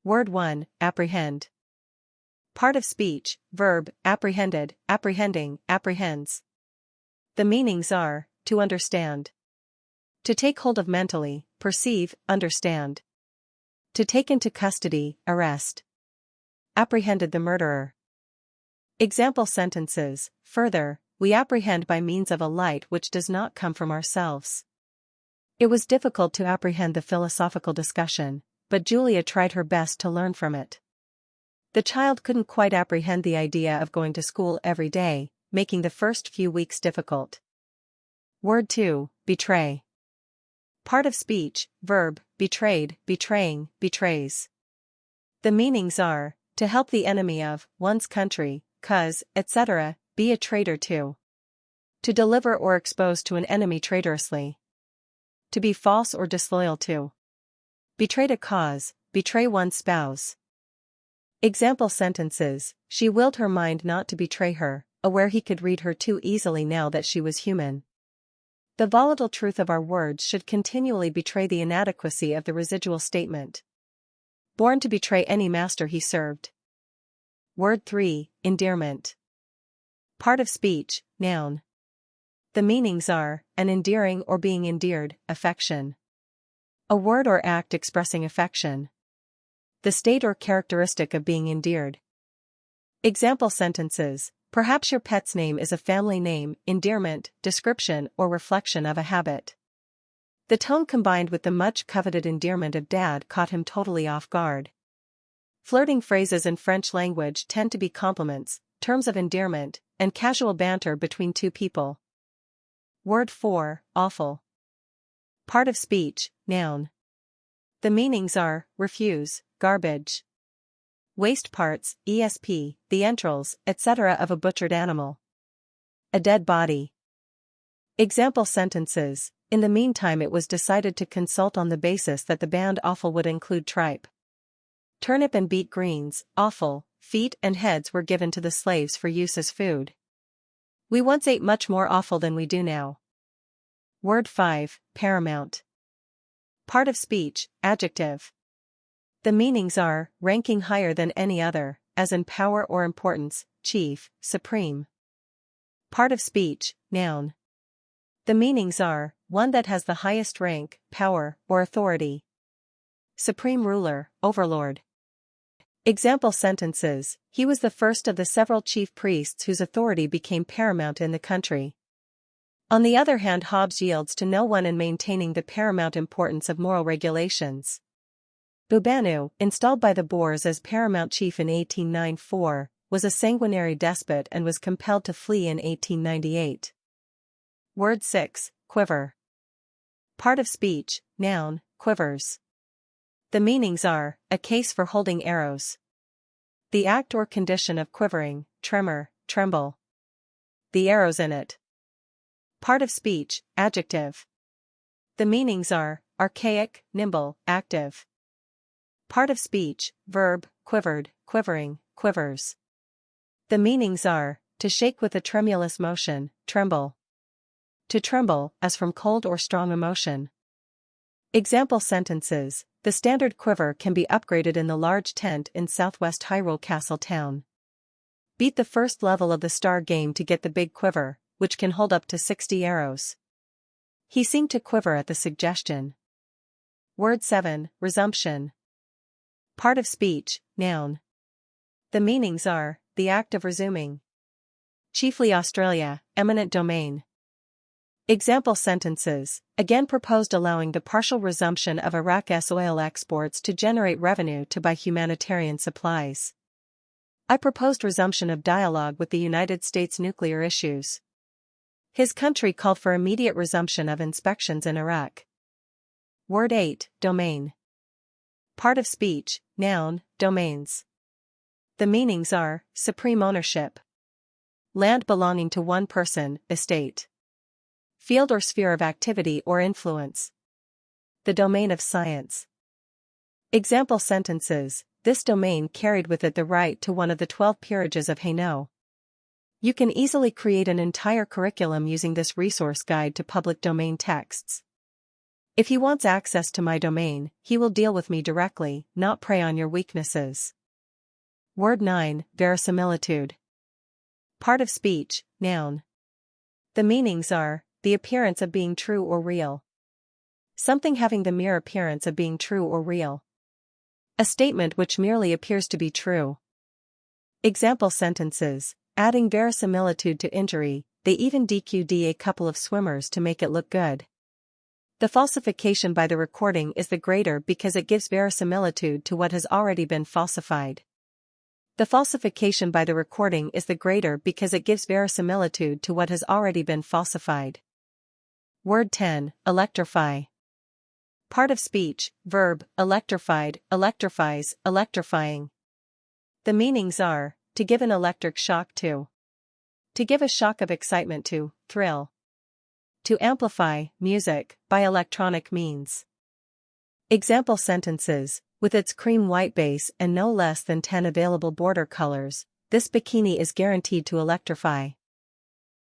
Word 1, apprehend. Part of speech, verb, apprehended, apprehending, apprehends. The meanings are, to understand. To take hold of mentally, perceive, understand. To take into custody, arrest. Apprehended the murderer. Example sentences, further, we apprehend by means of a light which does not come from ourselves. It was difficult to apprehend the philosophical discussion, but Julia tried her best to learn from it. The child couldn't quite apprehend the idea of going to school every day, making the first few weeks difficult. Word 2, betray. Part of speech, verb, betrayed, betraying, betrays. The meanings are, to help the enemy of one's country, cause, etc., be a traitor to. To deliver or expose to an enemy traitorously. To be false or disloyal to. Betrayed a cause, betray one's spouse. Example sentences, she willed her mind not to betray her, aware he could read her too easily now that she was human. The volatile truth of our words should continually betray the inadequacy of the residual statement. Born to betray any master he served. Word 3, endearment. Part of speech, noun. The meanings are, an endearing or being endeared, affection. A word or act expressing affection. The state or characteristic of being endeared. Example sentences, perhaps your pet's name is a family name, endearment, description or reflection of a habit. The tone combined with the much coveted endearment of dad caught him totally off guard. Flirting phrases in French language tend to be compliments, terms of endearment, and casual banter between two people. Word 4, awful. Part of speech, noun. The meanings are, refuse, garbage. Waste parts, ESP, the entrails, etc. of a butchered animal. A dead body. Example sentences, in the meantime it was decided to consult on the basis that the band offal would include tripe. Turnip and beet greens, offal, feet and heads were given to the slaves for use as food. We once ate much more offal than we do now. Word 5, paramount. Part of speech, adjective. The meanings are, ranking higher than any other, as in power or importance, chief, supreme. Part of speech, noun. The meanings are, one that has the highest rank, power, or authority. Supreme ruler, overlord. Example sentences, he was the first of the several chief priests whose authority became paramount in the country. On the other hand, Hobbes yields to no one in maintaining the paramount importance of moral regulations. Bubanu, installed by the Boers as paramount chief in 1894, was a sanguinary despot and was compelled to flee in 1898. Word 6, quiver. Part of speech, noun, quivers. The meanings are, a case for holding arrows. The act or condition of quivering, tremor, tremble. The arrows in it. Part of speech, adjective. The meanings are, archaic, nimble, active. Part of speech, verb, quivered, quivering, quivers. The meanings are, to shake with a tremulous motion, tremble. To tremble, as from cold or strong emotion. Example sentences, the standard quiver can be upgraded in the large tent in southwest Hyrule Castle Town. Beat the first level of the star game to get the big quiver, which can hold up to 60 arrows. He seemed to quiver at the suggestion. Word 7, resumption. Part of speech, noun. The meanings are, the act of resuming. Chiefly Australia, eminent domain. Example sentences, again proposed allowing the partial resumption of Iraq's oil exports to generate revenue to buy humanitarian supplies. I proposed resumption of dialogue with the United States nuclear issues. His country called for immediate resumption of inspections in Iraq. Word 8, domain. Part of speech, noun, domains. The meanings are, supreme ownership. Land belonging to one person, estate. Field or sphere of activity or influence. The domain of science. Example sentences, this domain carried with it the right to one of the 12 peerages of Hainaut. You can easily create an entire curriculum using this resource guide to public domain texts. If he wants access to my domain, he will deal with me directly, not prey on your weaknesses. Word 9, verisimilitude. Part of speech, noun. The meanings are, the appearance of being true or real. Something having the mere appearance of being true or real. A statement which merely appears to be true. Example sentences, adding verisimilitude to injury, they even DQ'd a couple of swimmers to make it look good. The falsification by the recording is the greater because it gives verisimilitude to what has already been falsified. The falsification by the recording is the greater because it gives verisimilitude to what has already been falsified. Word 10, electrify. Part of speech, verb, electrified, electrifies, electrifying. The meanings are, to give an electric shock to give a shock of excitement to, thrill. To amplify, music, by electronic means. Example sentences, with its cream white base and no less than 10 available border colors, this bikini is guaranteed to electrify.